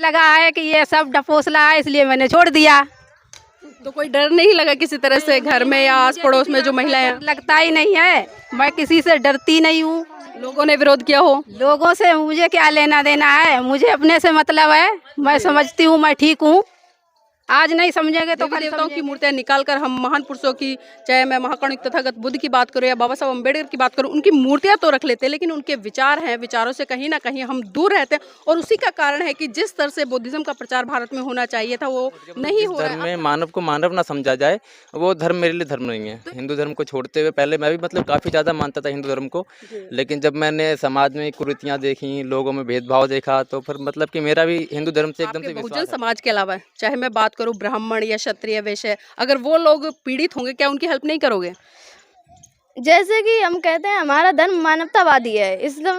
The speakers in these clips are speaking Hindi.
लगा है कि ये सब डपोसला है, इसलिए मैंने छोड़ दिया। तो कोई डर नहीं लगा किसी तरह से घर में या आस पड़ोस में जो महिलाएं हैं? लगता ही नहीं है, मैं किसी से डरती नहीं हूँ। लोगों ने विरोध किया हो? लोगों से मुझे क्या लेना देना है, मुझे अपने से मतलब है। मैं समझती हूँ मैं ठीक हूँ, आज नहीं समझेंगे तो देवी कल देवताओं की मूर्तियां निकाल कर हम महान पुरुषों की, चाहे मैं महाकणिक तथागत बुद्ध की बात करूं या बाबा साहब अम्बेडकर की बात करूं, उनकी मूर्तियां तो रख लेते हैं, लेकिन उनके विचार हैं, विचारों से कहीं ना कहीं हम दूर रहते हैं। और उसी का कारण है कि जिस तरह से बुद्धिज्म का प्रचार भारत में होना चाहिए था वो नहीं हो रहा धर्म है। में मानव को मानव ना समझा जाए, वो धर्म मेरे लिए धर्म नहीं है। हिंदू धर्म को छोड़ते हुए पहले मैं भी मतलब काफ़ी ज़्यादा मानता था हिंदू धर्म को, लेकिन जब मैंने समाज में कुरीतियाँ देखी, लोगों में भेदभाव देखा, तो फिर मतलब कि मेरा भी हिंदू धर्म से एकदम आपके से बहुजन विश्वास समाज के अलावा चाहे मैं बात करूं ब्राह्मण या क्षत्रिय वैश्य, अगर वो लोग पीड़ित होंगे क्या उनकी हेल्प नहीं करोगे? जैसे कि हम कहते हैं हमारा धर्म मानवतावादी है, इसलिए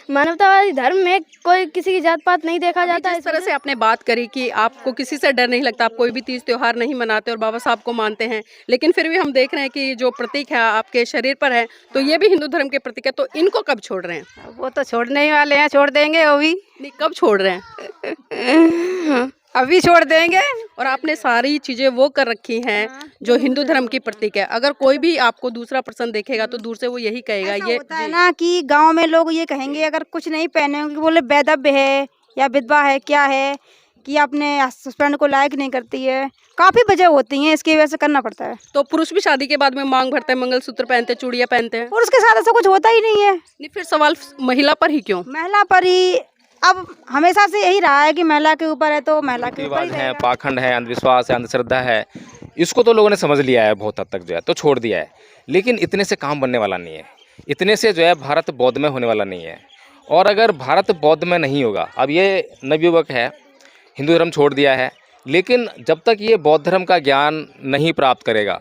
मानवतावादी धर्म में कोई किसी की जात पात नहीं देखा जाता। जिस तरह से आपने बात करी कि आपको किसी से डर नहीं लगता, आप कोई भी तीज त्योहार नहीं मनाते और बाबा साहब को मानते हैं, लेकिन फिर भी हम देख रहे हैं कि जो प्रतीक है आपके शरीर पर है, तो ये भी हिंदू धर्म के प्रतीक है, तो इनको कब छोड़ रहे हैं? वो तो छोड़ने ही वाले हैं, छोड़ देंगे वो भी। नहीं, कब छोड़ रहे हैं? अभी छोड़ देंगे। और आपने सारी चीजें वो कर रखी हैं जो हिंदू धर्म की प्रतीक है। अगर कोई भी आपको दूसरा पर्सन देखेगा तो दूर से वो यही कहेगा। ऐसा ये होता है ना कि गांव में लोग ये कहेंगे अगर कुछ नहीं पहने होंगे, बोले बेदब है या विधवा है, क्या है कि अपने हस्बैंड को लायक नहीं करती है। काफ़ी वजह होती हैं, इसकी वजह से करना पड़ता है। तो पुरुष भी शादी के बाद में मांग भरते हैं, मंगलसूत्र पहनते हैं, चूड़ियां पहनते हैं। और उसके साथ ऐसा कुछ होता ही नहीं है। नहीं, फिर सवाल महिला पर ही क्यों? महिला पर ही अब हमेशा से यही रहा है कि महिला के ऊपर है तो महिला के ऊपर ही रिवाज है, रहेगा। पाखंड है, अंधविश्वास है, अंधश्रद्धा है, इसको तो लोगों ने समझ लिया है बहुत हद तक जो है, तो छोड़ दिया है। लेकिन इतने से काम बनने वाला नहीं है, इतने से जो है भारत बौद्धमय होने वाला नहीं है। और अगर भारत बौद्धमय नहीं होगा, अब ये नवयुवक है, हिंदू धर्म छोड़ दिया है, लेकिन जब तक ये बौद्ध धर्म का ज्ञान नहीं प्राप्त करेगा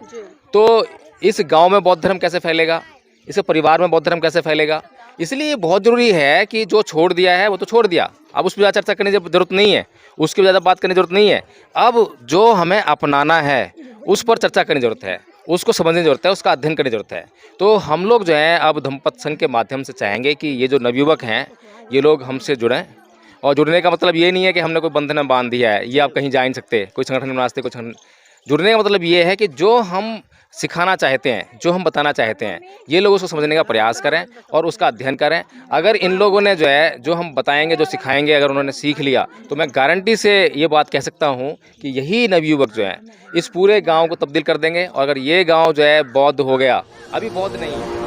तो इस गांव में बौद्ध धर्म कैसे फैलेगा, इस परिवार में बौद्ध धर्म कैसे फैलेगा। इसलिए बहुत ज़रूरी है कि जो छोड़ दिया है वो तो छोड़ दिया, अब उस पर ज़्यादा चर्चा करने की ज़रूरत नहीं है, उसकी ज़्यादा बात करने की ज़रूरत नहीं है। अब जो हमें अपनाना है उस पर चर्चा करने की ज़रूरत है, उसको समझने की ज़रूरत है, उसका अध्ययन करने की ज़रूरत है। तो हम लोग जो है अब धम्मपद संघ के माध्यम से चाहेंगे कि ये जो नवयुवक हैं ये लोग हमसे जुड़ें। और जुड़ने का मतलब ये नहीं है कि हमने कोई बंधन में बांध दिया है, ये आप कहीं जा नहीं सकते, कोई संगठन में नाचते, कुछ। जुड़ने का मतलब ये है कि जो हम सिखाना चाहते हैं, जो हम बताना चाहते हैं, ये लोग उसको समझने का प्रयास करें और उसका अध्ययन करें। अगर इन लोगों ने जो है, जो हम बताएंगे, जो सिखाएंगे, अगर उन्होंने सीख लिया तो मैं गारंटी से ये बात कह सकता हूँ कि यही नवयुवक जो है इस पूरे गांव को तब्दील कर देंगे। और अगर ये गांव जो है बौद्ध हो गया, अभी बौद्ध नहीं है।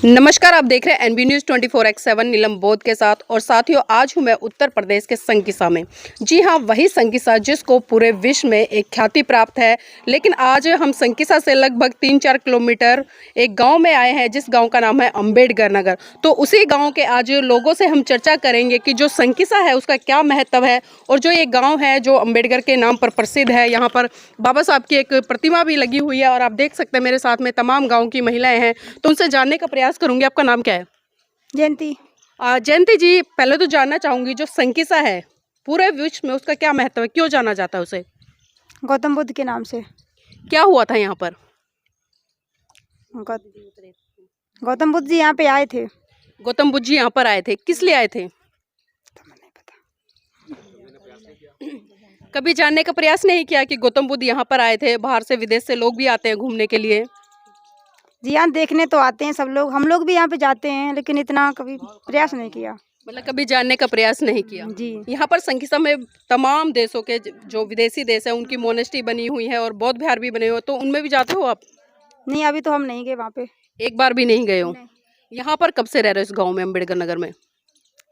नमस्कार, आप देख रहे हैं एनबी न्यूज़ 24x7 नीलम बोध के साथ। और साथियों, आज हूँ मैं उत्तर प्रदेश के संकिसा में। जी हाँ, वही संकिसा जिसको पूरे विश्व में एक ख्याति प्राप्त है। लेकिन आज हम संकिसा से लगभग 3-4 किलोमीटर एक गांव में आए हैं, जिस गांव का नाम है अम्बेडकर नगर। तो उसी गांव के आज लोगों से हम चर्चा करेंगे कि जो संकिसा है उसका क्या महत्व है, और जो ये गाँव है जो अम्बेडकर के नाम पर प्रसिद्ध है। यहाँ पर बाबा साहब की एक प्रतिमा भी लगी हुई है और आप देख सकते हैं मेरे साथ में तमाम गाँव की महिलाएँ हैं, तो उनसे जानने का प्रयास करूंगी। आपका नाम क्या है? जयंती। जयंती जी, पहले तो जानना चाहूंगी जो संकिसा है पूरे विश्व में उसका क्या महत्व है, क्यों जाना जाता है उसे? गौतम बुद्ध के नाम से। क्या हुआ था यहाँ पर? गौतम बुद्ध जी यहाँ पे आए थे। गौतम बुद्ध जी यहाँ पर आए थे, किस लिए आए थे? नहीं पता। कभी जानने का प्रयास नहीं किया कि गौतम बुद्ध यहाँ पर आए थे? बाहर से, विदेश से लोग भी आते हैं घूमने के लिए। जी हाँ, देखने तो आते हैं सब लोग, हम लोग भी यहाँ पे जाते हैं, लेकिन इतना कभी प्रयास नहीं किया। मतलब कभी जानने का प्रयास नहीं किया जी। यहाँ पर संकिसा में तमाम देशों के जो विदेशी देश है उनकी मोनेस्ट्री बनी हुई है और बौद्ध विहार भी बने हुए, तो उनमें भी जाते हो आप? नहीं, अभी तो हम नहीं गए वहाँ पे। एक बार भी नहीं गए हो? नहीं। यहाँ पर कब से रह रहे हो इस गाँव में, अम्बेडकर नगर में?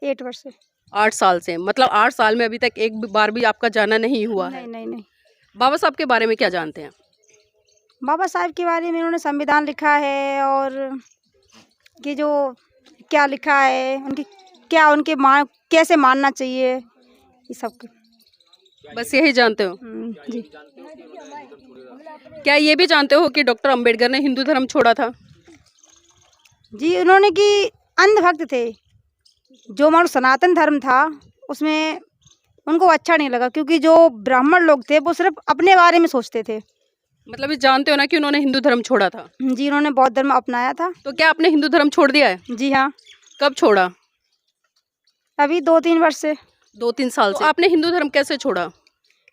8 वर्ष से। 8 साल से। मतलब 8 साल में अभी तक एक बार भी आपका जाना नहीं हुआ है? नहीं नहीं नहीं। बाबा साहब के बारे में क्या जानते हैं? बाबा साहब के बारे में उन्होंने संविधान लिखा है, और कि जो क्या लिखा है, उनकी क्या, उनके कैसे मानना चाहिए, ये सब। बस यही जानते हो? जी। क्या ये भी जानते हो कि डॉक्टर अंबेडकर ने हिंदू धर्म छोड़ा था? जी, उन्होंने कि अंधभक्त थे। जो मानो सनातन धर्म था उसमें उनको अच्छा नहीं लगा, क्योंकि जो ब्राह्मण लोग थे वो सिर्फ अपने बारे में सोचते थे। मतलब ये जानते हो ना कि उन्होंने हिंदू धर्म छोड़ा था? जी, उन्होंने बौद्ध धर्म अपनाया था। तो क्या आपने हिंदू धर्म छोड़ दिया है? जी हाँ। कब छोड़ा? अभी 2-3 वर्ष से। 2-3 साल से। आपने हिंदू धर्म कैसे छोड़ा?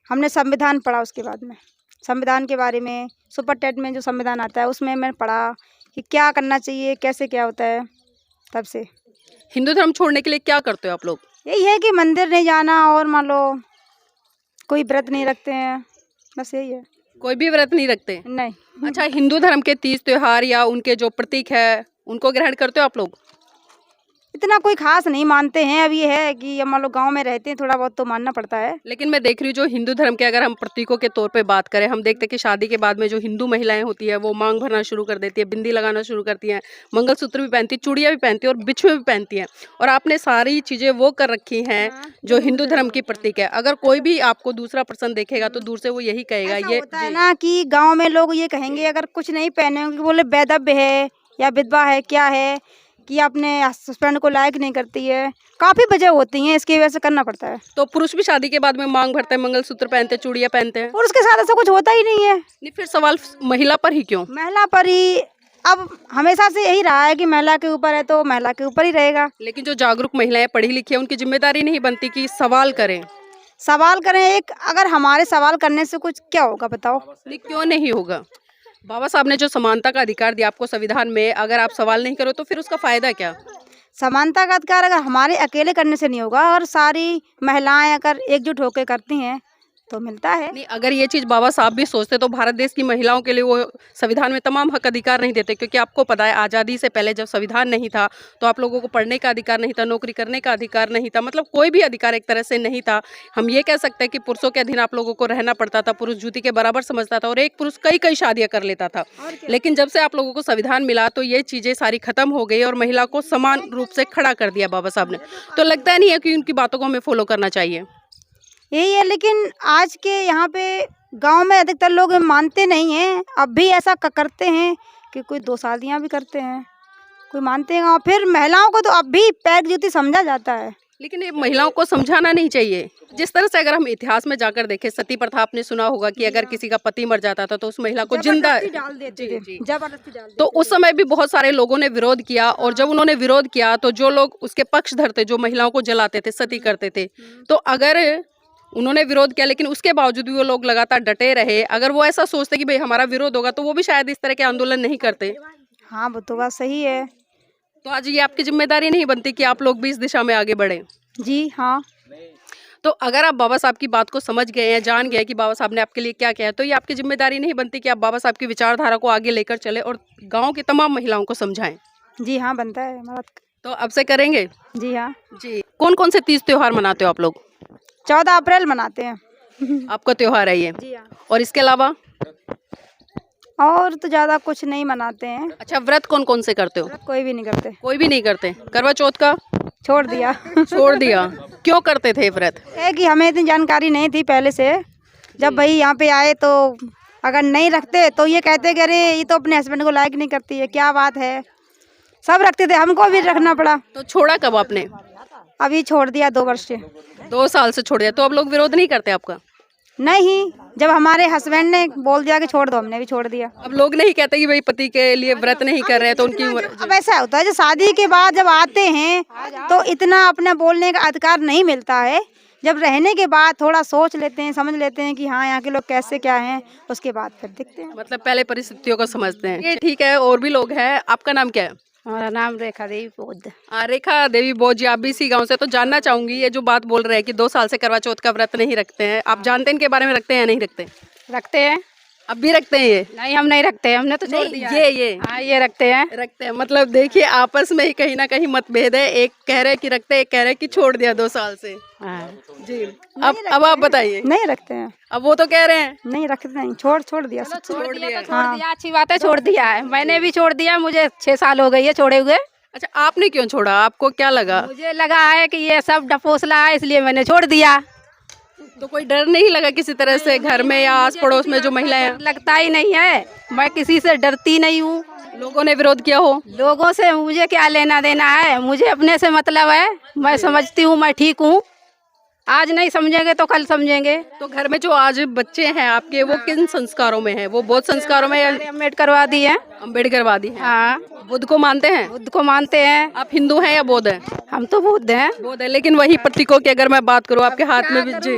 हमने संविधान पढ़ा उसके बाद में, संविधान के बारे में, सुपर टेट में जो संविधान आता है उसमें मैंने पढ़ा कि क्या करना चाहिए, कैसे क्या होता है, तब से। हिंदू धर्म छोड़ने के लिए क्या करते हो आप लोग? यही है कि मंदिर नहीं जाना और मान लो कोई व्रत नहीं रखते हैं, बस यही है। कोई भी व्रत नहीं रखते? नहीं। अच्छा, हिंदू धर्म के तीज त्योहार या उनके जो प्रतीक है उनको ग्रहण करते हो आप लोग? इतना कोई खास नहीं मानते हैं। अब ये है कि अब मान लो गाँव में रहते हैं, थोड़ा बहुत तो मानना पड़ता है। लेकिन मैं देख रही हूँ जो हिंदू धर्म के अगर हम प्रतीकों के तौर पे बात करें, हम देखते हैं कि शादी के बाद में जो हिंदू महिलाएं होती है वो मांग भरना शुरू कर देती है, बिंदी लगाना शुरू करती हैं, मंगलसूत्र भी पहनती है, चूड़ियाँ भी पहनती है और बिछुए भी पहनती हैं। और आपने सारी चीज़ें वो कर रखी हैं जो हिंदू धर्म की प्रतीक है। अगर कोई भी आपको दूसरा पर्सन देखेगा तो दूर से वो यही कहेगा ऐसा ये होता है ना कि गांव में लोग ये कहेंगे अगर कुछ नहीं पहने होंगे, बोले बेदब है या विधवा है, क्या है कि अपने हस्बैंड को लायक नहीं करती है। काफ़ी वजह होती हैं, इसकी वजह से करना पड़ता है। तो पुरुष भी शादी के बाद में मांग भरते हैं, मंगलसूत्र पहनते हैं, चूड़ियाँ पहनते हैं। और उसके साथ ऐसा कुछ होता ही नहीं है। नहीं, फिर सवाल महिला पर ही क्यों? महिला पर ही अब हमेशा से यही रहा है कि महिला के ऊपर है तो महिला के ऊपर ही रहेगा। लेकिन जो जागरूक महिलाएं पढ़ी लिखी है उनकी जिम्मेदारी नहीं बनती कि सवाल करें? सवाल करें एक, अगर हमारे सवाल करने से कुछ क्या होगा बताओ? नहीं, क्यों नहीं होगा? बाबा साहब ने जो समानता का अधिकार दिया आपको संविधान में, अगर आप सवाल नहीं करो तो फिर उसका फायदा क्या? समानता का अधिकार अगर हमारे अकेले करने से नहीं होगा और सारी महिलाएं अगर एकजुट होकर करती हैं तो मिलता है। नहीं, अगर ये चीज़ बाबा साहब भी सोचते तो भारत देश की महिलाओं के लिए वो संविधान में तमाम हक अधिकार नहीं देते। क्योंकि आपको पता है आज़ादी से पहले जब संविधान नहीं था तो आप लोगों को पढ़ने का अधिकार नहीं था, नौकरी करने का अधिकार नहीं था, मतलब कोई भी अधिकार एक तरह से नहीं था। हम ये कह सकते हैं कि पुरुषों के अधीन आप लोगों को रहना पड़ता था, पुरुष जूती के बराबर समझता था और एक पुरुष कई कई शादियाँ कर लेता था। लेकिन जब से आप लोगों को संविधान मिला तो ये चीज़ें सारी खत्म हो गई और महिला को समान रूप से खड़ा कर दिया बाबा साहब ने। तो लगता नहीं है कि उनकी बातों को हमें फॉलो करना चाहिए? यही है, लेकिन आज के यहाँ पे गांव में अधिकतर लोग मानते नहीं हैं। अब भी ऐसा करते हैं कि कोई 2 शादियाँ भी करते हैं, कोई मानते हैं। और फिर महिलाओं को तो अब भी पैक जूती समझा जाता है। लेकिन ये महिलाओं को समझाना नहीं चाहिए। जिस तरह से अगर हम इतिहास में जाकर देखें, सती प्रथा आपने सुना होगा कि अगर किसी का पति मर जाता था तो उस महिला को जिंदा डाल देते थे, जबरदस्ती डाल देते। तो उस समय भी बहुत सारे लोगों ने विरोध किया और जब उन्होंने विरोध किया तो जो लोग उसके पक्षधर थे, जो महिलाओं को जलाते थे, सती करते थे, तो अगर उन्होंने विरोध किया लेकिन उसके बावजूद भी वो लोग लगातार डटे रहे, अगर वो ऐसा सोचते कि भाई हमारा विरोध होगा तो वो भी शायद इस तरह के आंदोलन नहीं करते। हाँ, वो तो बात सही है। तो आज ये आपकी जिम्मेदारी नहीं बनती कि आप लोग भी इस दिशा में आगे बढ़े? जी हाँ। तो अगर आप बाबा साहब की बात को समझ गए हैं, जान गए कि बाबा साहब ने आपके लिए क्या किया है, तो ये आपकी जिम्मेदारी नहीं बनती कि आप बाबा साहब की विचारधारा को आगे लेकर चले और गाँव की तमाम महिलाओं को समझाएं? जी हाँ, बनता है हमारा। तो अब से करेंगे? जी हाँ। जी। कौन कौन से तीज त्योहार मनाते हो आप लोग? 14 अप्रैल मनाते हैं। आपका त्योहार है ये? जी हाँ। और इसके अलावा? और तो ज़्यादा कुछ नहीं मनाते हैं। अच्छा, व्रत कौन कौन से करते हो? व्रत कोई भी नहीं करते, कोई भी नहीं करते? करवा चौथ का छोड़ दिया। छोड़ दिया? क्यों करते थे व्रत? है कि हमें इतनी जानकारी नहीं थी पहले से। जब भाई यहाँ पे आए तो अगर नहीं रखते तो ये कहते कि अरे ये तो अपने हस्बैंड को लायक नहीं करती है, क्या बात है। सब रखते थे, हमको भी रखना पड़ा। तो छोड़ा कब आपने? अभी छोड़ दिया 2 वर्ष से। 2 साल से छोड़ दिया। तो अब लोग विरोध नहीं करते आपका? नहीं, जब हमारे हस्बैंड ने बोल दिया कि छोड़ दो, हमने भी छोड़ दिया। अब लोग नहीं कहते कि भाई पति के लिए व्रत नहीं कर रहे हैं तो उनकी उम्र। अब ऐसा होता है जो शादी के बाद जब आते हैं तो इतना अपना बोलने का अधिकार नहीं मिलता है। जब रहने के बाद थोड़ा सोच लेते हैं, समझ लेते हैं कि हाँ यहाँ के लोग कैसे क्या हैं, उसके बाद फिर दिखते हैं। मतलब पहले परिस्थितियों को समझते हैं। ये ठीक है, और भी लोग हैं। आपका नाम क्या है? हमारा नाम रेखा देवी बौद्ध। रेखा देवी बौद्ध जी, आप भी इसी गांव से। तो जानना चाहूंगी ये जो बात बोल रहे हैं कि 2 साल से करवा चौथ का व्रत नहीं रखते हैं, आप जानते हैं इनके बारे में? रखते हैं या नहीं रखते? रखते हैं। अब भी रखते हैं ये? नहीं, हम नहीं रखते, हमने तो छोड़ दिया। ये हाँ, ये रखते हैं। रखते हैं। मतलब देखिए आपस में ही कहीं ना कहीं मतभेद है। एक कह रहे हैं कि रखते हैं, एक कह रहे हैं कि छोड़ दिया 2 साल से। हाँ। जी। अब आप बताइए। नहीं रखते हैं। अब वो तो कह रहे हैं नहीं रखते, नहीं, छोड़ दिया। छोड़ दिया, अच्छी बात है, छोड़ दिया है। मैंने भी छोड़ दिया, मुझे 6 साल हो गई है छोड़े हुए। अच्छा, आपने क्यों छोड़ा? आपको क्या लगा? मुझे लगा है कि ये सब डपोसला है, इसलिए मैंने छोड़ दिया। तो कोई डर नहीं लगा किसी तरह से घर में या आस पड़ोस में जो महिलाएं हैं? लगता ही नहीं है, मैं किसी से डरती नहीं हूँ। लोगों ने विरोध किया हो? लोगों से मुझे क्या लेना देना है, मुझे अपने से मतलब है। मैं समझती हूँ मैं ठीक हूँ, आज नहीं समझेंगे तो कल समझेंगे। तो घर में जो आज बच्चे हैं आपके, वो किन संस्कारों में हैं? वो बौद्ध संस्कारों में या अम्बेडकरवादी है। अम्बेडकरवादी हैं? हाँ, बुद्ध को मानते हैं? बुद्ध को मानते हैं। आप हिंदू हैं या बौद्ध हैं? हम तो बुद्ध हैं। बौद्ध है, लेकिन वही प्रतीकों की अगर मैं बात करूँ आपके हाथ में भी जी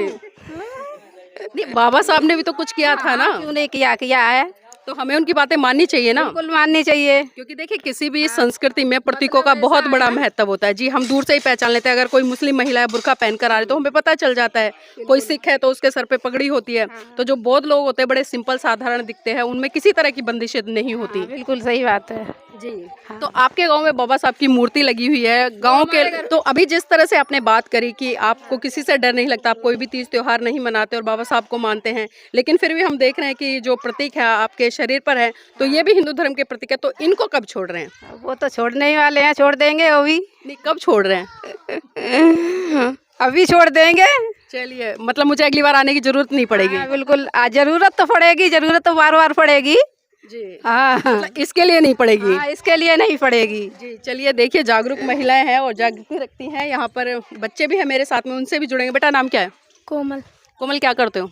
नहीं, बाबा साहब ने भी तो कुछ किया था ना, क्यों नहीं किया? किया है, तो हमें उनकी बातें माननी चाहिए ना। बिल्कुल माननी चाहिए। क्योंकि देखिए किसी भी संस्कृति में प्रतीकों का बहुत बड़ा महत्व होता है। जी हम दूर से ही पहचान लेते हैं, अगर कोई मुस्लिम महिला है बुर्का पहनकर आ रही तो हमें पता चल जाता है। कोई सिख है तो उसके सर पे पगड़ी होती है। तो जो बौद्ध लोग होते हैं बड़े सिंपल साधारण दिखते हैं, उनमें किसी तरह की बंदिशें नहीं होती। बिल्कुल सही बात है जी। तो आपके गांव में बाबा साहब की मूर्ति लगी हुई है गांव के, तो अभी जिस तरह से आपने बात करी कि आपको किसी से डर नहीं लगता, आप कोई भी तीज त्योहार नहीं मनाते और बाबा साहब को मानते हैं, लेकिन फिर भी हम देख रहे हैं कि जो प्रतीक है आपके शरीर पर है तो ये भी हिंदू धर्म के प्रतीक है, तो इनको कब छोड़ रहे हैं? वो तो छोड़ने ही वाले हैं, छोड़ देंगे वो भी। नहीं, कब छोड़ रहे हैं? अभी छोड़ देंगे। चलिए, मतलब मुझे अगली बार आने की जरूरत नहीं पड़ेगी। हाँ, बिल्कुल। जरूरत तो पड़ेगी, जरूरत तो बार बार पड़ेगी जी। हाँ, मतलब इसके लिए नहीं पड़ेगी। हाँ, इसके लिए नहीं पड़ेगी। जी चलिए, देखिए जागरूक महिलाएं हैं और जागृति रखती हैं। यहाँ पर बच्चे भी हैं मेरे साथ में, उनसे भी जुड़ेंगे। बेटा नाम क्या है? कोमल। कोमल, क्या करते हो?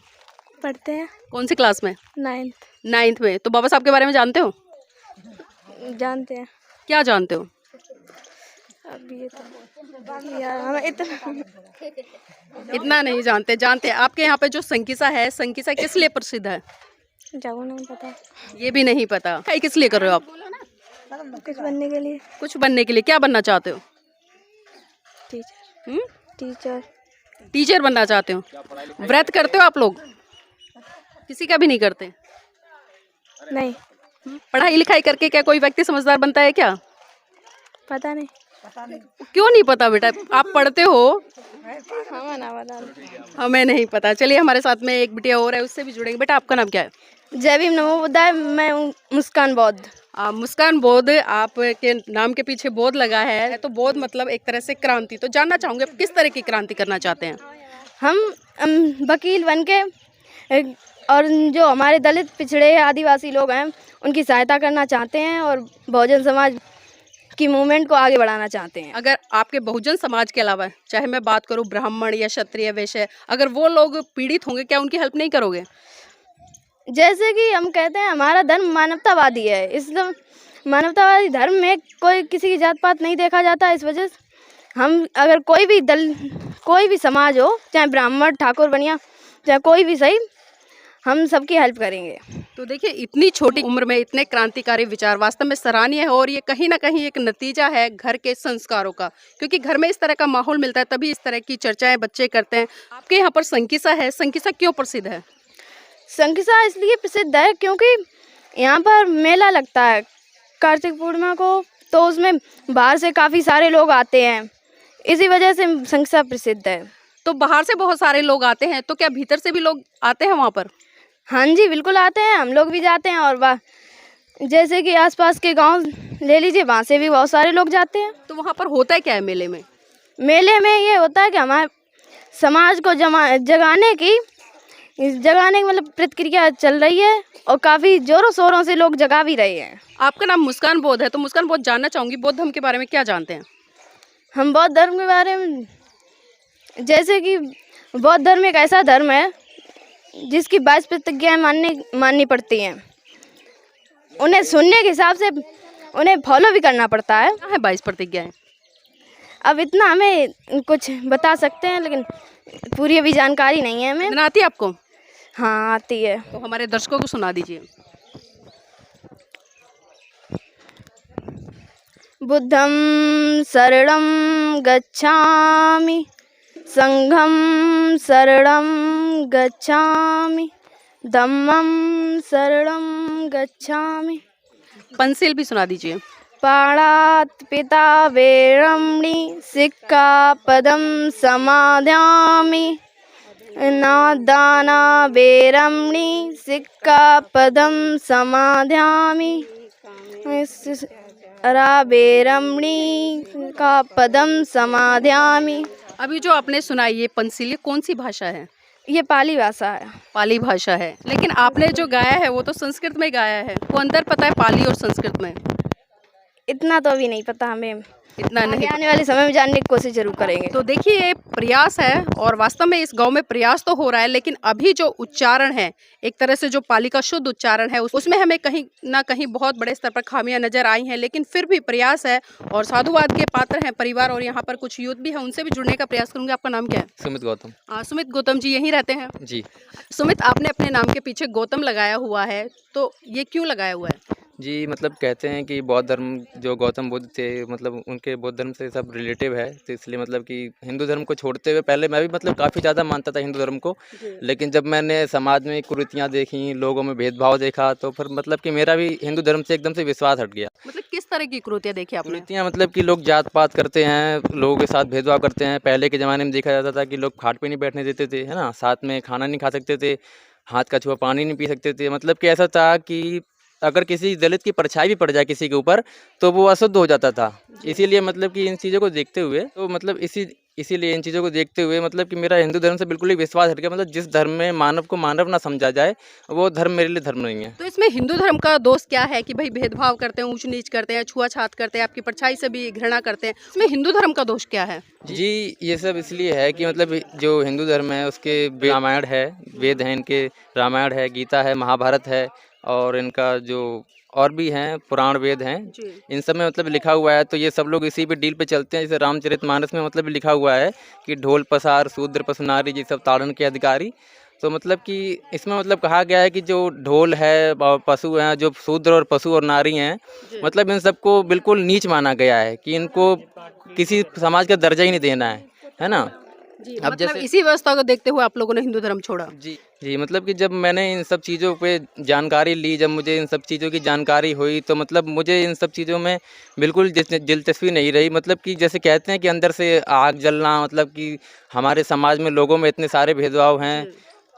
पढ़ते हैं कौन सी क्लास में? 9th। 9th में। तो बाबा साहब के बारे में जानते हो? जानते हैं। क्या जानते हो? अभी ये तो यार हमें इतना नहीं जानते। जानते हैं आपके यहाँ पे जो संकिसा है, संकिसा किस लिए प्रसिद्ध है? जाओ नहीं पता। ये भी नहीं पता। क्या किस लिए कर रहे हो आप? कुछ बनने के लिए। कुछ बनने के लिए। क्या बनना चाहते हो? टीचर। टीचर। टीचर बनना चाहते हो? व्रत करते हो आप लोग? किसी का भी नहीं करते? नहीं, पढ़ाई लिखाई करके क्या कोई व्यक्ति समझदार बनता है क्या? पता नहीं। क्यों नहीं पता बेटा? आप पढ़ते हो? हमें ना पता। हमें नहीं पता। चलिए, हमारे साथ में एक बिटिया और है, उससे भी जुड़ेंगे। बेटा आपका नाम क्या है? जय भीम नमो बुद्धाय। मैं हूँ मुस्कान बौद्ध। मुस्कान बौद्ध, आपके नाम के पीछे बौद्ध लगा है, तो बौद्ध मतलब एक तरह से क्रांति। तो जानना चाहूँगे आप किस तरह की क्रांति करना चाहते हैं? हम वकील बन के और जो हमारे दलित पिछड़े आदिवासी लोग हैं उनकी सहायता करना चाहते हैं और बहुजन समाज की मूवमेंट को आगे बढ़ाना चाहते हैं। अगर आपके बहुजन समाज के अलावा, चाहे मैं बात करूं ब्राह्मण या क्षत्रिय वैश्य, अगर वो लोग पीड़ित होंगे, क्या उनकी हेल्प नहीं करोगे? जैसे कि हम कहते हैं हमारा धर्म मानवतावादी है, इसलिए मानवतावादी धर्म में कोई किसी की जात पात नहीं देखा जाता। इस वजह से हम अगर कोई भी समाज हो, चाहे ब्राह्मण ठाकुर बनिया, चाहे कोई भी सही, हम सबकी हेल्प करेंगे। तो देखिए, इतनी छोटी उम्र में इतने क्रांतिकारी विचार वास्तव में सराहनीय है और ये कहीं ना कहीं एक नतीजा है घर के संस्कारों का, क्योंकि घर में इस तरह का माहौल मिलता है तभी इस तरह की चर्चाएं बच्चे करते हैं। आपके यहाँ पर संकिसा है, संकिसा क्यों प्रसिद्ध है? संकिसा इसलिए प्रसिद्ध है क्योंकि यहाँ पर मेला लगता है कार्तिक पूर्णिमा को, तो उसमें बाहर से काफ़ी सारे लोग आते हैं, इसी वजह से संकिसा प्रसिद्ध है। तो बाहर से बहुत सारे लोग आते हैं, तो क्या भीतर से भी लोग आते हैं वहाँ पर? हाँ जी, बिल्कुल आते हैं, हम लोग भी जाते हैं। और जैसे कि आसपास के गांव ले लीजिए, वहाँ से भी बहुत सारे लोग जाते हैं। तो वहाँ पर होता है क्या है मेले में? मेले में ये होता है कि हमारे समाज को जगाने की मतलब प्रतिक्रिया चल रही है और काफ़ी ज़ोरों शोरों से लोग जगा भी रहे हैं। आपका नाम मुस्कान बौद्ध है, तो मुस्कान बौद्ध, जानना चाहूँगी बौद्ध धर्म के बारे में क्या जानते हैं? हम बौद्ध धर्म के बारे में, जैसे कि बौद्ध धर्म एक ऐसा धर्म है जिसकी 22 प्रतिज्ञाएं माननी पड़ती हैं। उन्हें सुनने के हिसाब से उन्हें फॉलो भी करना पड़ता है। क्या है 22 प्रतिज्ञाएं? अब इतना हमें कुछ बता सकते हैं, लेकिन पूरी अभी जानकारी नहीं है हमें। इतना आती है आपको? हाँ, आती है। तो हमारे दर्शकों को सुना दीजिए। बुद्धं शरणं गच्छामि, संघं शरणं गच्छामि, धम्मं शरणं गच्छामि। पंसिल भी सुना दीजिए। पाणात् पिता वेरमणि, सिक्खापदं समादयामि, नादाना वेरमणि, सिक्खापदं समादयामि, वेरमणि का पदम समादयामि। अभी जो आपने सुना ये पंसिल, ये कौन सी भाषा है? ये पाली भाषा है। पाली भाषा है, लेकिन आपने जो गाया है वो तो संस्कृत में गाया है। वो अंतर पता है पाली और संस्कृत में? इतना तो अभी नहीं पता हमें, इतना आगे नहीं। आने वाले समय में जानने की कोशिश जरूर करेंगे। तो देखिए ये प्रयास है और वास्तव में इस गांव में प्रयास तो हो रहा है, लेकिन अभी जो उच्चारण है, एक तरह से जो पाली का शुद्ध उच्चारण है, उसमें हमें कहीं ना कहीं बहुत बड़े स्तर पर खामियां नजर आई हैं, लेकिन फिर भी प्रयास है और साधुवाद के पात्र हैं परिवार। और यहाँ पर कुछ यूथ भी है, उनसे भी जुड़ने का प्रयास करूंगी। आपका नाम क्या है? सुमित गौतम। सुमित गौतम जी यहीं रहते हैं? जी सुमित, आपने अपने नाम के पीछे गौतम लगाया हुआ है, तो ये क्यों लगाया हुआ है? जी, मतलब कहते हैं कि बौद्ध धर्म जो गौतम बुद्ध थे, मतलब उनके बौद्ध धर्म से सब रिलेटिव है, तो इसलिए मतलब कि हिंदू धर्म को छोड़ते हुए पहले मैं भी मतलब काफ़ी ज़्यादा मानता था हिंदू धर्म को, लेकिन जब मैंने समाज में कुरीतियाँ देखी, लोगों में भेदभाव देखा, तो फिर मतलब कि मेरा भी हिंदू धर्म से एकदम से विश्वास हट गया। मतलब किस तरह की कुरीतियाँ देखी आपने? कुरीतियाँ मतलब कि लोग जात पात करते हैं, लोगों के साथ भेदभाव करते हैं। पहले के ज़माने में देखा जाता था कि लोग खाट पे नहीं बैठने देते थे, है ना, साथ में खाना नहीं खा सकते थे, हाथ का छुआ पानी नहीं पी सकते थे। मतलब कि ऐसा था कि अगर किसी दलित की परछाई भी पड़ जाए किसी के ऊपर तो वो अशुद्ध हो जाता था। इसीलिए मतलब कि इन चीज़ों को देखते हुए तो मतलब इसीलिए इन चीज़ों को देखते हुए मतलब कि मेरा हिंदू धर्म से बिल्कुल ही विश्वास हट गया। मतलब जिस धर्म में मानव को मानव ना समझा जाए वो धर्म मेरे लिए धर्म नहीं है। तो इसमें हिंदू धर्म का दोष क्या है कि भाई भेदभाव करते हैं, ऊंच नीच करते हैं, छुआछात करते हैं, आपकी परछाई से भी घृणा करते हैं, इसमें हिंदू धर्म का दोष क्या है? जी, ये सब इसलिए है कि मतलब जो हिंदू धर्म है उसके रामायण है, वेद हैं इनके, रामायण है, गीता है, महाभारत है और इनका जो और भी हैं पुराण वेद हैं, इन सब में मतलब लिखा हुआ है। तो ये सब लोग इसी पे डील पे चलते हैं। जैसे रामचरितमानस में मतलब लिखा हुआ है कि ढोल पसार शूद्र पशु नारी ये सब ताड़न के अधिकारी। तो मतलब कि इसमें मतलब कहा गया है कि जो ढोल है और पशु हैं, जो शूद्र और पशु और नारी हैं, मतलब इन सबको बिल्कुल नीच माना गया है कि इनको किसी समाज का दर्जा ही नहीं देना है ना। जी, अब मतलब जैसे इसी व्यवस्था को देखते हुए आप लोगों ने हिंदू धर्म छोड़ा? जी मतलब कि जब मैंने इन सब चीज़ों पे जानकारी ली, जब मुझे इन सब चीज़ों की जानकारी हुई तो मतलब मुझे इन सब चीज़ों में बिल्कुल दिलचस्पी नहीं रही। मतलब कि जैसे कहते हैं कि अंदर से आग जलना, मतलब कि हमारे समाज में लोगों में इतने सारे भेदभाव हैं,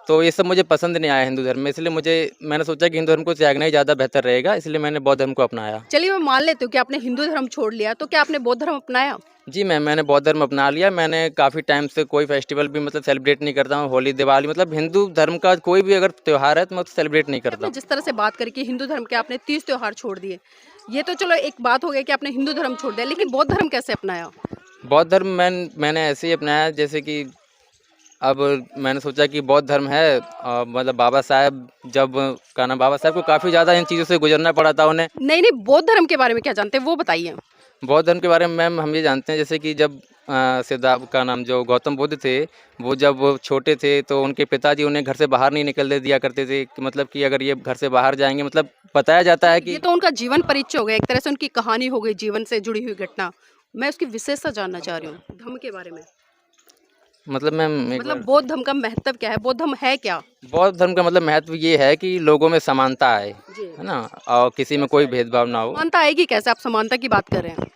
तो ये सब मुझे पसंद नहीं आया हिंदू धर्म में। इसलिए मैंने सोचा कि हिंदू धर्म को त्यागना ही ज़्यादा बेहतर रहेगा, इसलिए मैंने बौद्ध धर्म को अपनाया। चलिए मैं मान लेती हूँ कि आपने हिंदू धर्म छोड़ लिया, तो क्या आपने बौद्ध धर्म अपनाया? जी मैंने बौद्ध धर्म अपना लिया। मैंने काफ़ी टाइम से कोई फेस्टिवल भी मतलब सेलिब्रेट नहीं करता हूँ, होली दिवाली मतलब हिंदू धर्म का कोई भी अगर त्यौहार है तो मैं सेलिब्रेट नहीं करता हूँ। जिस तरह से बात करी कि हिंदू धर्म के आपने 30 त्योहार छोड़ दिए, ये तो चलो एक बात हो गई कि आपने हिंदू धर्म छोड़ दिया, लेकिन बौद्ध धर्म कैसे अपनाया? बौद्ध धर्म मैंने ऐसे ही अपनाया जैसे कि अब मैंने सोचा कि बौद्ध धर्म है, मतलब बाबा साहब बाबा साहब को काफ़ी ज़्यादा इन चीज़ों से गुजरना पड़ा था उन्हें। नहीं, बौद्ध धर्म के बारे में क्या जानते हैं वो बताइए। बौद्ध धर्म के बारे में मैम हम ये जानते हैं जैसे कि जब जो गौतम बुद्ध थे, वो जब वो छोटे थे तो उनके पिताजी उन्हें घर से बाहर नहीं निकलने दिया करते थे कि मतलब कि अगर ये घर से बाहर जाएंगे, मतलब बताया जाता है कि ये तो उनका जीवन परिचय हो गया, एक तरह से उनकी कहानी हो गई, जीवन से जुड़ी हुई घटना। मैं उसकी विशेषता जानना चाह रही हूँ धर्म के बारे में। मतलब मैम मतलब बौद्ध धर्म का महत्व क्या है? बौद्ध धर्म है क्या? बौद्ध धर्म का मतलब महत्व ये है कि लोगों में समानता आए, है ना, और किसी में कोई भेदभाव ना हो। समानता आएगी कैसे? आप समानता की बात कर रहे हैं।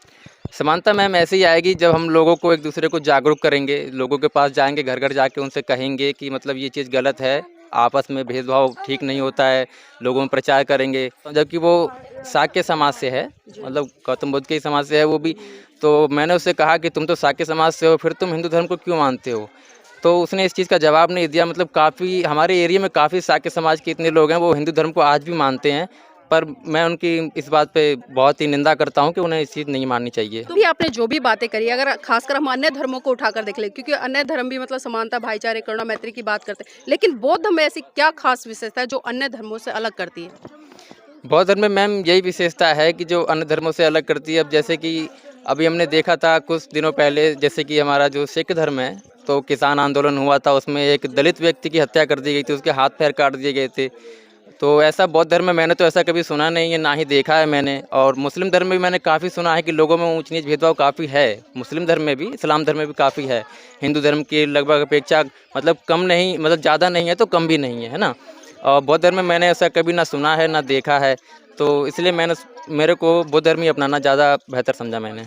समानता मैम ऐसे ही आएगी जब हम लोगों को एक दूसरे को जागरूक करेंगे, लोगों के पास जाएंगे, घर घर जाके उनसे कहेंगे कि मतलब ये चीज़ गलत है, आपस में भेदभाव ठीक नहीं होता है, लोगों में प्रचार करेंगे। जबकि वो शाक्य समाज से है, मतलब गौतम बुद्ध के ही समाज से है वो भी। तो मैंने उससे कहा कि तुम तो शाक्य समाज से हो, फिर तुम हिंदू धर्म को क्यों मानते हो? तो उसने इस चीज़ का जवाब नहीं दिया। मतलब काफ़ी हमारे एरिया में काफ़ी शाक्य समाज के इतने लोग हैं, वो हिंदू धर्म को आज भी मानते हैं, पर मैं उनकी इस बात पे बहुत ही निंदा करता हूँ कि उन्हें इस चीज़ नहीं माननी चाहिए। तो भी आपने जो भी बातें करी, अगर खासकर हम अन्य धर्मों को उठाकर देख ले, क्योंकि अन्य धर्म भी मतलब समानता, भाईचारे, करुणा, मैत्री की बात करते हैं, लेकिन बौद्ध धर्म में ऐसी क्या खास विशेषता है जो अन्य धर्मों से अलग करती है? बौद्ध धर्म में मैम यही विशेषता है कि जो अन्य धर्मों से अलग करती है। अब जैसे कि अभी हमने देखा था कुछ दिनों पहले, जैसे कि हमारा जो सिख धर्म है, तो किसान आंदोलन हुआ था, उसमें एक दलित व्यक्ति की हत्या कर दी गई थी, उसके हाथ पैर काट दिए गए थे। तो ऐसा बौद्ध धर्म में मैंने तो ऐसा कभी सुना नहीं है, ना ही देखा है मैंने। और मुस्लिम धर्म में भी मैंने काफ़ी सुना है कि लोगों में ऊंच नीच भेदभाव काफ़ी है, मुस्लिम धर्म में भी, इस्लाम धर्म में भी काफ़ी है। हिंदू धर्म की लगभग अपेक्षा मतलब कम नहीं, मतलब ज़्यादा नहीं है तो कम भी नहीं है ना। और बौद्ध धर्म में मैंने ऐसा कभी ना सुना है ना देखा है, तो इसलिए मेरे को बौद्ध धर्म ही अपनाना ज़्यादा बेहतर समझा मैंने।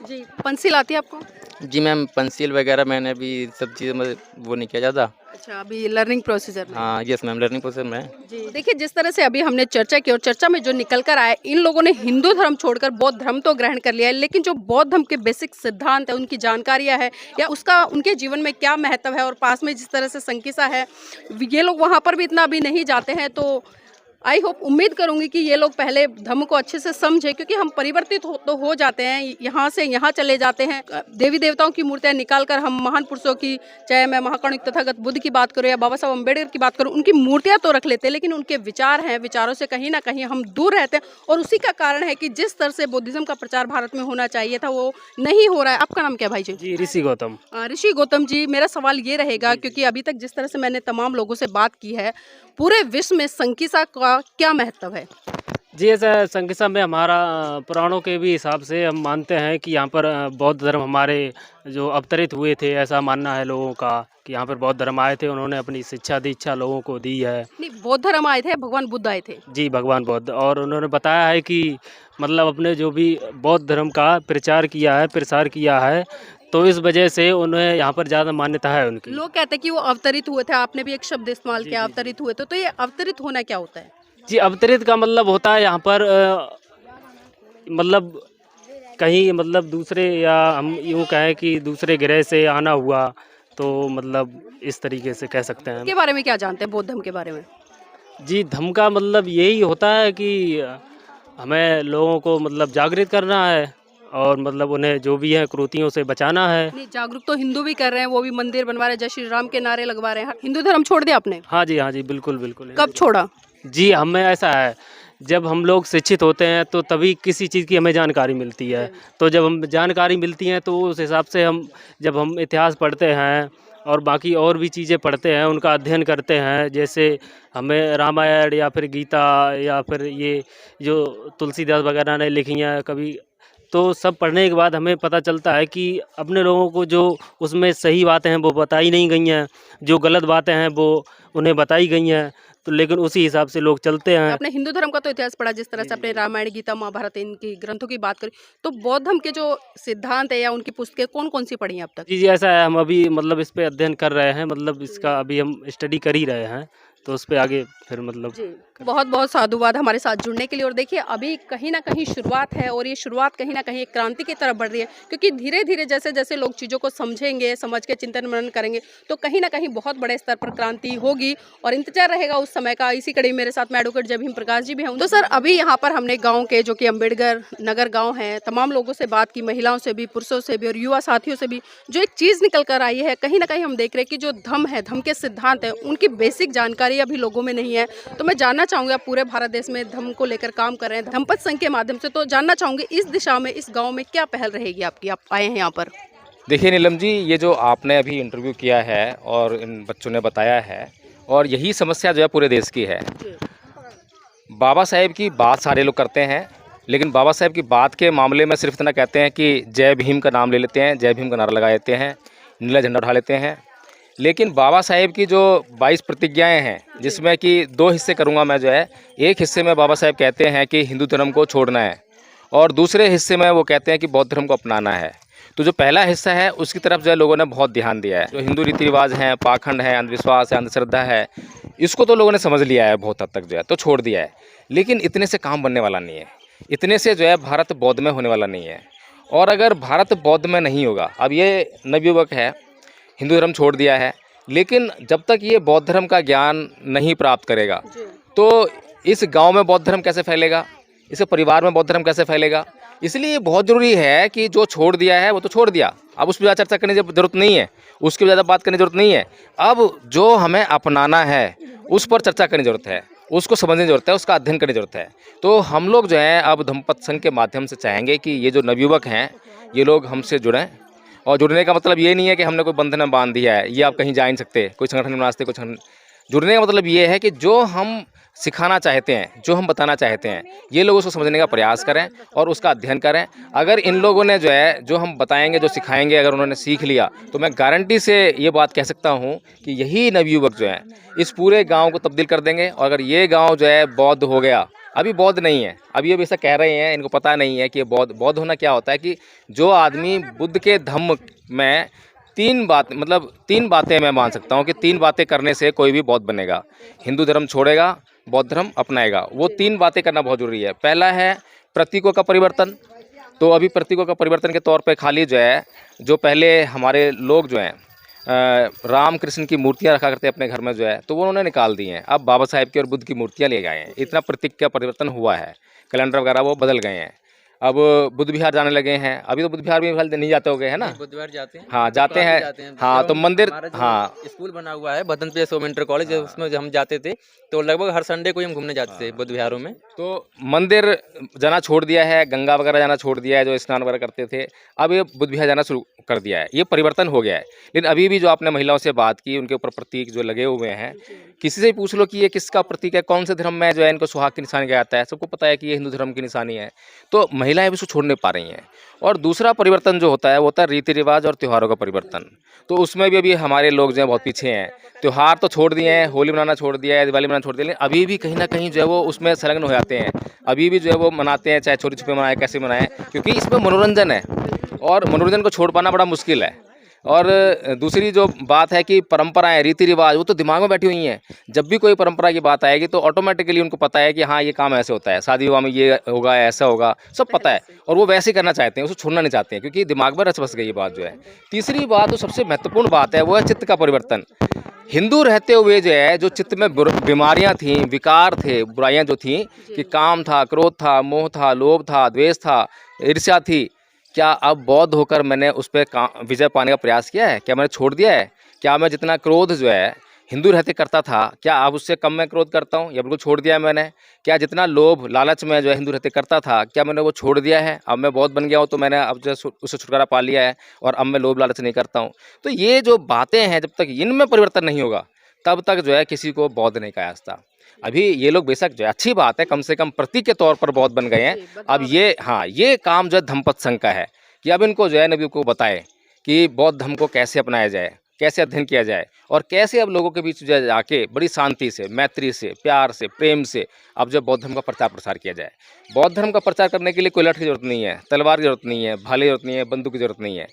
जी, पेंसिल आती है आपको? जी मैम, पेंसिल वगैरह मैंने भी सब चीज़ें मतलब वो नहीं किया ज़्यादा। अच्छा, अभी लर्निंग प्रोसीजर में। हाँ यस मैम, लर्निंग प्रोसेस में। जी, देखिए जिस तरह से अभी हमने चर्चा की और चर्चा में जो निकल कर आया, इन लोगों ने हिंदू धर्म छोड़कर बौद्ध धर्म तो ग्रहण कर लिया है, लेकिन जो बौद्ध धर्म के बेसिक सिद्धांत है, उनकी जानकारियां है या उसका उनके जीवन में क्या महत्व है, और पास में जिस तरह से संकिसा है, ये लोग वहाँ पर भी इतना अभी नहीं जाते हैं, तो आई होप उम्मीद करूंगी कि ये लोग पहले धर्म को अच्छे से समझे, क्योंकि हम परिवर्तित तो हो जाते हैं, यहाँ से यहाँ चले जाते हैं, देवी देवताओं की मूर्तियां निकाल कर हम महान पुरुषों की, चाहे मैं महाकारुणिक तथागत बुद्ध की बात करूँ या बाबा साहब अम्बेडकर की बात करूँ, उनकी मूर्तियां तो रख लेते हैं, लेकिन उनके विचार हैं, विचारों से कहीं ना कहीं हम दूर रहते हैं। और उसी का कारण है कि जिस तरह से बुद्धिज्म का प्रचार भारत में होना चाहिए था वो नहीं हो रहा है। आपका नाम क्या है भाई जी? जी ऋषि गौतम। ऋषि गौतम जी, मेरा सवाल ये रहेगा, क्योंकि अभी तक जिस तरह से मैंने तमाम लोगों से बात की है, पूरे विश्व में संकिसा का क्या महत्व है? जी ऐसा संकिसा में हमारा पुराणों के भी हिसाब से हम मानते हैं कि यहाँ पर बौद्ध धर्म हमारे जो अवतरित हुए थे, ऐसा मानना है लोगों का कि यहाँ पर बौद्ध धर्म आए थे, उन्होंने अपनी शिक्षा दीक्षा लोगों को दी है। नहीं, बौद्ध धर्म आए थे, भगवान बुद्ध आए थे। जी भगवान बुद्ध, और उन्होंने बताया है कि मतलब अपने जो भी बौद्ध धर्म का प्रचार किया है, प्रसार किया है, तो इस वजह से उन्हें यहाँ पर ज़्यादा मान्यता है उनकी। लोग कहते हैं कि वो अवतरित हुए थे, आपने भी एक शब्द इस्तेमाल किया, अवतरित हुए थे, तो ये अवतरित होना क्या होता है? जी अवतरित का मतलब होता है यहाँ पर मतलब कहीं मतलब दूसरे, या हम यूँ कहें कि दूसरे ग्रह से आना हुआ, तो मतलब इस तरीके से कह सकते हैं। के बारे में क्या जानते हैं, बौद्ध धर्म के बारे में? जी धर्म का मतलब यही होता है कि हमें लोगों को मतलब जागृत करना है, और मतलब उन्हें जो भी है क्रूतियों से बचाना है। नहीं, जागरूक तो हिंदू भी कर रहे हैं, वो भी मंदिर बनवा रहे हैं, जय श्री राम के नारे लगवा रहे हैं। हिंदू धर्म छोड़ दिया आपने? हाँ जी बिल्कुल बिल्कुल। कब छोड़ा? जी हमें ऐसा है, जब हम लोग शिक्षित होते हैं तो तभी किसी चीज़ की हमें जानकारी मिलती है, तो जब हम जानकारी मिलती है तो उस हिसाब से हम, जब हम इतिहास पढ़ते हैं और बाकी और भी चीज़ें पढ़ते हैं, उनका अध्ययन करते हैं, जैसे हमें रामायण या फिर गीता या फिर ये जो तुलसीदास वगैरह ने लिखी हैं कभी, तो सब पढ़ने के बाद हमें पता चलता है कि अपने लोगों को जो उसमें सही बातें हैं वो बताई नहीं गई हैं, जो गलत बातें हैं वो उन्हें बताई गई हैं, तो लेकिन उसी हिसाब से लोग चलते हैं। आपने हिंदू धर्म का तो इतिहास पढ़ा, जिस तरह से अपने रामायण, गीता, महाभारत, इनकी ग्रंथों की बात करें, तो बौद्ध धर्म के जो सिद्धांत है या उनकी पुस्तकें कौन कौन सी पढ़ी हैं अब तक? जी ऐसा है, हम अभी मतलब इस पे अध्ययन कर रहे हैं, मतलब इसका अभी हम स्टडी कर ही रहे हैं, तो उस पे आगे फिर मतलब। जी बहुत बहुत साधुवाद हमारे साथ जुड़ने के लिए। और देखिए अभी कहीं ना कहीं शुरुआत है, और ये शुरुआत कहीं ना कहीं एक क्रांति की तरफ बढ़ रही है, क्योंकि धीरे धीरे जैसे जैसे लोग चीज़ों को समझेंगे, समझ के चिंतन मनन करेंगे, तो कहीं ना कहीं बहुत बड़े स्तर पर क्रांति होगी, और इंतजार रहेगा उस समय का। इसी कड़ी मेरे साथ में एडवोकेट जय भीम प्रकाश जी भी हैं। तो सर अभी यहाँ पर हमने गाँव के, जो कि अम्बेडकर नगर गाँव है, तमाम लोगों से बात की, महिलाओं से भी, पुरुषों से भी और युवा साथियों से भी, जो एक चीज़ निकल कर आई है, कहीं ना कहीं हम देख रहे हैं कि जो धर्म है, धर्म के सिद्धांत है, उनकी बेसिक जानकारी अभी लोगों में नहीं है। तो मैं जानना चाहूँगी, आप पूरे भारत देश में धर्म को लेकर काम कर रहे हैं, धम्मपद संघ के माध्यम से, तो जानना चाहूँगी इस दिशा में, इस गांव में क्या पहल रहेगी आपकी? आप आए हैं यहाँ पर। देखिए नीलम जी, ये जो आपने अभी इंटरव्यू किया है और इन बच्चों ने बताया है, और यही समस्या जो है पूरे देश की है। बाबा साहेब की बात सारे लोग करते हैं, लेकिन बाबा साहेब की बात के मामले में सिर्फ इतना कहते हैं कि जय भीम का नाम ले लेते हैं, जय भीम का नारा लगा देते हैं, नीला झंडा उठा लेते हैं। लेकिन बाबा साहेब की जो 22 प्रतिज्ञाएं हैं, जिसमें कि 2 हिस्से करूंगा मैं जो है, एक हिस्से में बाबा साहेब कहते हैं कि हिंदू धर्म को छोड़ना है, और दूसरे हिस्से में वो कहते हैं कि बौद्ध धर्म को अपनाना है। तो जो पहला हिस्सा है उसकी तरफ जो है लोगों ने बहुत ध्यान दिया है। जो हिंदू रीति रिवाज हैं, पाखंड है, अंधविश्वास है, अंधश्रद्धा है, इसको तो लोगों ने समझ लिया है बहुत हद तक जो है, तो छोड़ दिया है। लेकिन इतने से काम बनने वाला नहीं है, इतने से जो है भारत बौद्ध में होने वाला नहीं है। और अगर भारत बौद्ध में नहीं होगा, अब ये नवयुवक है, हिंदू धर्म छोड़ दिया है, लेकिन जब तक ये बौद्ध धर्म का ज्ञान नहीं प्राप्त करेगा, तो इस गांव में बौद्ध धर्म कैसे फैलेगा, इस परिवार में बौद्ध धर्म कैसे फैलेगा? इसलिए बहुत ज़रूरी है कि जो छोड़ दिया है वो तो छोड़ दिया, अब उस पर ज़्यादा चर्चा करने की ज़रूरत नहीं है, उसकी ज़्यादा बात करने की ज़रूरत नहीं है। अब जो हमें अपनाना है उस पर चर्चा करने की ज़रूरत है, उसको समझने की ज़रूरत है, उसका अध्ययन करने की ज़रूरत है। तो हम लोग जो है अब धम्मपद संघ के माध्यम से चाहेंगे कि ये जो नवयुवक हैं ये लोग हमसे जुड़ें। और जुड़ने का मतलब ये नहीं है कि हमने कोई बंधन में बांध दिया है, ये आप कहीं जा नहीं सकते, कोई संगठन में बना सकते, कुछ। जुड़ने का मतलब ये है कि जो हम सिखाना चाहते हैं, जो हम बताना चाहते हैं, ये लोग उसको समझने का प्रयास करें और उसका अध्ययन करें। अगर इन लोगों ने जो है, जो हम बताएंगे, जो सिखाएंगे, अगर उन्होंने सीख लिया, तो मैं गारंटी से ये बात कह सकता हूँ कि यही नवयुवक जो है इस पूरे गांव को तब्दील कर देंगे। और अगर ये गांव जो है बौद्ध हो गया, अभी बौद्ध नहीं है, अभी ऐसा कह रहे हैं, इनको पता नहीं है कि बौद्ध होना क्या होता है, कि जो आदमी बुद्ध के धम्म में 3 बातें मैं मान सकता हूँ कि 3 बातें करने से कोई भी बौद्ध बनेगा। हिंदू धर्म छोड़ेगा, बौद्ध धर्म अपनाएगा, वो 3 बातें करना बहुत ज़रूरी है। पहला है प्रतीकों का परिवर्तन। तो अभी प्रतीकों का परिवर्तन के तौर पे खाली जो है, जो पहले हमारे लोग जो हैं राम कृष्ण की मूर्तियाँ रखा करते अपने घर में जो है, तो वो उन्होंने निकाल दी हैं। अब बाबा साहेब की और बुद्ध की मूर्तियाँ ले गए हैं। इतना प्रतीक का परिवर्तन हुआ है। कैलेंडर वगैरह वो बदल गए हैं। अब बुद्ध विहार जाने लगे हैं। अभी तो बुद्ध विहार भी नहीं जाते हो गए है ना? बुद्ध विहार जाते हैं। हाँ जाते हैं। हाँ तो मंदिर, हाँ स्कूल बना हुआ है बदन पे इंटर कॉलेज, उसमें जब हम जाते थे तो लगभग हर संडे को ही हम घूमने जाते थे बुद्ध विहारों में। तो मंदिर जाना छोड़ दिया है, गंगा वगैरह जाना छोड़ दिया है, जो स्नान वगैरह करते थे। अब ये बुद्ध विहार जाना शुरू कर दिया है। ये परिवर्तन हो गया है। लेकिन अभी भी जो आपने महिलाओं से बात की, उनके ऊपर प्रतीक जो लगे हुए हैं, किसी से भी पूछ लो कि ये किसका प्रतीक है, कौन से धर्म में जो है इनको सुहाग की निशानी कहा जाता है, सबको पता है कि ये हिंदू धर्म की निशानी है। तो महिलाएं भी इसको छोड़ नहीं पा रही हैं। और दूसरा परिवर्तन जो होता है वो होता है रीति रिवाज और त्योहारों का परिवर्तन। तो उसमें भी अभी हमारे लोग जो है बहुत पीछे हैं। त्यौहार तो छोड़ दिए हैं, होली मनाना छोड़ दिया है, दिवाली मनाना छोड़ दिया, लेकिन अभी भी कहीं ना कहीं जो है वो उसमें संलग्न हो जाते हैं। अभी भी जो है वो मनाते हैं, चाहे छोटे छुपे मनाएं, कैसे मनाएं, क्योंकि इसमें मनोरंजन है और मनोरंजन को छोड़ पाना बड़ा मुश्किल है। और दूसरी जो बात है कि परंपराएं, रीति रिवाज, वो तो दिमाग में बैठी हुई हैं। जब भी कोई परंपरा की बात आएगी तो ऑटोमेटिकली उनको पता है कि हाँ ये काम ऐसे होता है, शादी विवाह में ये होगा, ऐसा होगा, सब पता है। और वो वैसे ही करना चाहते हैं, उसको छोड़ना नहीं चाहते हैं, क्योंकि दिमाग में रच बस गई ये बात जो है। तीसरी बात, जो सबसे महत्वपूर्ण बात है, वो है चित्त का परिवर्तन। हिंदू रहते हुए जो है, जो चित्त में बीमारियां थीं, विकार थे, बुराइयां जो थीं, कि काम था, क्रोध था, मोह था, लोभ था, द्वेष था, ईर्ष्या थी, क्या अब बौद्ध होकर मैंने उस पर विजय पाने का प्रयास किया है? क्या मैंने छोड़ दिया है? क्या मैं जितना क्रोध जो है हिंदू रहते करता था, क्या अब उससे कम मैं क्रोध करता हूँ या बिल्कुल छोड़ दिया है मैंने? क्या जितना लोभ लालच में जो है हिंदू रहते करता था, क्या मैंने वो छोड़ दिया है? अब मैं बौद्ध बन गया हूँ तो मैंने अब जो उससे छुटकारा पा लिया है और अब मैं लोभ लालच नहीं करता हूँ। तो ये जो बातें हैं, जब तक इनमें परिवर्तन नहीं होगा तब तक जो है किसी को बौद्ध नहीं कहा जाता। अभी ये लोग बेशक जो है, अच्छी बात है, कम से कम प्रतीक के तौर पर बौद्ध बन गए हैं। अब ये, हाँ, ये काम जो है धम्मपद संघ का है कि अब इनको जो है नबी को बताए कि बौद्ध धर्म को कैसे अपनाया जाए, कैसे अध्ययन किया जाए, और कैसे अब लोगों के बीच जो है जाके बड़ी शांति से, मैत्री से, प्यार से, प्रेम से अब जो बौद्ध धर्म का प्रचार प्रसार किया जाए। बौद्ध धर्म का प्रचार करने के लिए कोई लाठी की जरूरत नहीं है, तलवार की जरूरत नहीं है, भाले की जरूरत नहीं है, बंदूक की जरूरत नहीं है।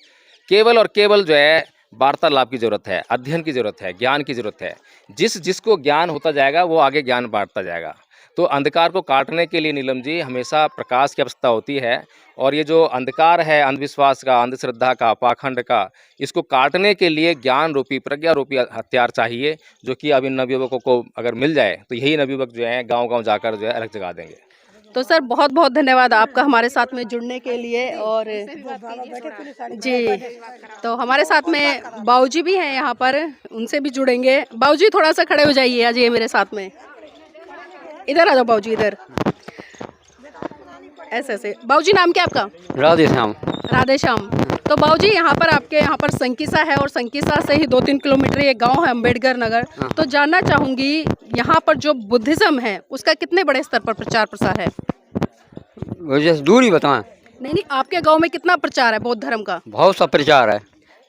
केवल और केवल जो है वार्तालाप की जरूरत है, अध्ययन की जरूरत है, ज्ञान की जरूरत है। जिसको ज्ञान होता जाएगा वो आगे ज्ञान बांटता जाएगा। तो अंधकार को काटने के लिए नीलम जी हमेशा प्रकाश की आवश्यकता होती है। और ये जो अंधकार है अंधविश्वास का, अंधश्रद्धा का, पाखंड का, इसको काटने के लिए ज्ञान रूपी, प्रज्ञा रूपी हथियार चाहिए, जो कि अब इन नवयुवकों को अगर मिल जाए तो यही नवयुवक जो है गांव-गांव जाकर जो है अलग जगा देंगे। तो सर बहुत बहुत धन्यवाद आपका हमारे साथ में जुड़ने के लिए। और जी, तो हमारे साथ में बाऊजी भी हैं यहाँ पर, उनसे भी जुड़ेंगे। बाऊजी थोड़ा सा खड़े हो जाइए, आ जाइए मेरे साथ में, इधर आ जाओ बाऊजी, इधर ऐसे ऐसे। बाऊजी नाम क्या आपका? राधे श्याम। राधे श्याम। तो बाऊजी यहाँ पर आपके यहाँ पर संकिसा है और संकिसा से ही 2-3 किलोमीटर ये गांव है अम्बेडकर नगर। तो जानना चाहूँगी यहाँ पर जो बुद्धिज्म है उसका कितने बड़े स्तर पर प्रचार प्रसार है? जैसे दूरी बताएं। नहीं, आपके गांव में कितना प्रचार है बौद्ध धर्म का? बहुत सा प्रचार है।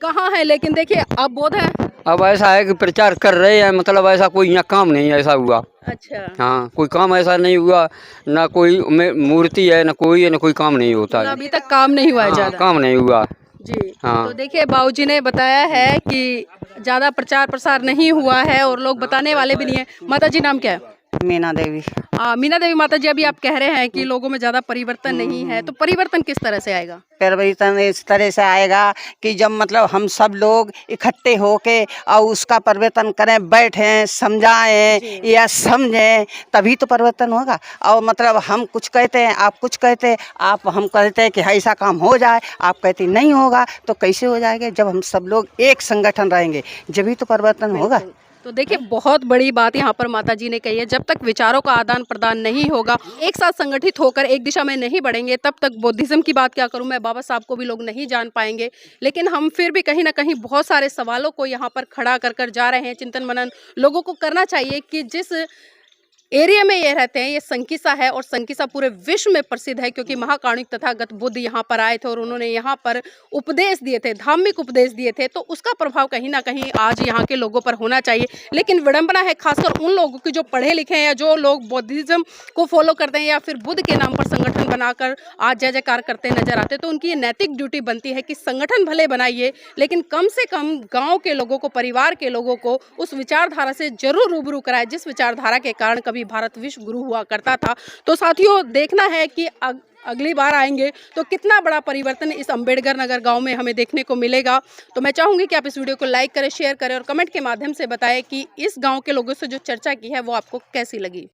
कहाँ है? लेकिन देखिए आप बौद्ध हैं। अब ऐसा है कि प्रचार कर रहे हैं, मतलब ऐसा कोई यहाँ काम नहीं ऐसा हुआ। अच्छा। हाँ, कोई काम ऐसा नहीं हुआ, ना कोई मूर्ति है, ना कोई है, ना कोई काम नहीं होता है। अभी तक काम नहीं हुआ है ज़्यादा। काम नहीं हुआ जी। हाँ। तो देखिए बाबूजी ने बताया है कि ज़्यादा प्रचार प्रसार नहीं हुआ है और लोग बताने वाले भी नहीं है। माता जी नाम क्या है? मीना देवी। मीना देवी। माता जी, अभी आप कह रहे हैं कि लोगों में ज़्यादा परिवर्तन नहीं है, तो परिवर्तन किस तरह से आएगा? परिवर्तन इस तरह से आएगा कि जब मतलब हम सब लोग इकट्ठे होके और उसका परिवर्तन करें, बैठें, समझाएं या समझें, तभी तो परिवर्तन होगा। और मतलब हम कुछ कहते हैं, आप कुछ कहते हैं, हम कहते हैं कि ऐसा काम हो जाए, आप कहते नहीं होगा, तो कैसे हो जाएगा? जब हम सब लोग एक संगठन रहेंगे जब ही तो परिवर्तन होगा। तो देखिए बहुत बड़ी बात यहाँ पर माता जी ने कही है, जब तक विचारों का आदान प्रदान नहीं होगा, एक साथ संगठित होकर एक दिशा में नहीं बढ़ेंगे, तब तक बुद्धिज्म की बात क्या करूँ मैं, बाबा साहब को भी लोग नहीं जान पाएंगे। लेकिन हम फिर भी कहीं ना कहीं बहुत सारे सवालों को यहाँ पर खड़ा कर कर जा रहे हैं। चिंतन मनन लोगों को करना चाहिए कि जिस एरिया में ये रहते हैं, ये संकिसा है और संकिसा पूरे विश्व में प्रसिद्ध है, क्योंकि महाकारुणिक तथागत बुद्ध यहाँ पर आए थे और उन्होंने यहाँ पर उपदेश दिए थे, धार्मिक उपदेश दिए थे। तो उसका प्रभाव कहीं ना कहीं आज यहाँ के लोगों पर होना चाहिए। लेकिन विडंबना है खासकर उन लोगों की जो पढ़े लिखे हैं या जो लोग बौद्धिज्म को फॉलो करते हैं या फिर बुद्ध के नाम पर संगठन बनाकर आज जय जयकार करते नजर आते। तो उनकी ये नैतिक ड्यूटी बनती है कि संगठन भले बनाइए, लेकिन कम से कम गाँव के लोगों को, परिवार के लोगों को उस विचारधारा से जरूर रूबरू कराए जिस विचारधारा के कारण कभी भारत विश्व गुरु हुआ करता था। तो साथियों, देखना है कि अगली बार आएंगे तो कितना बड़ा परिवर्तन इस अम्बेडकर नगर गांव में हमें देखने को मिलेगा। तो मैं चाहूँगी कि आप इस वीडियो को लाइक करें, शेयर करें और कमेंट के माध्यम से बताएं कि इस गांव के लोगों से जो चर्चा की है वो आपको कैसी लगी।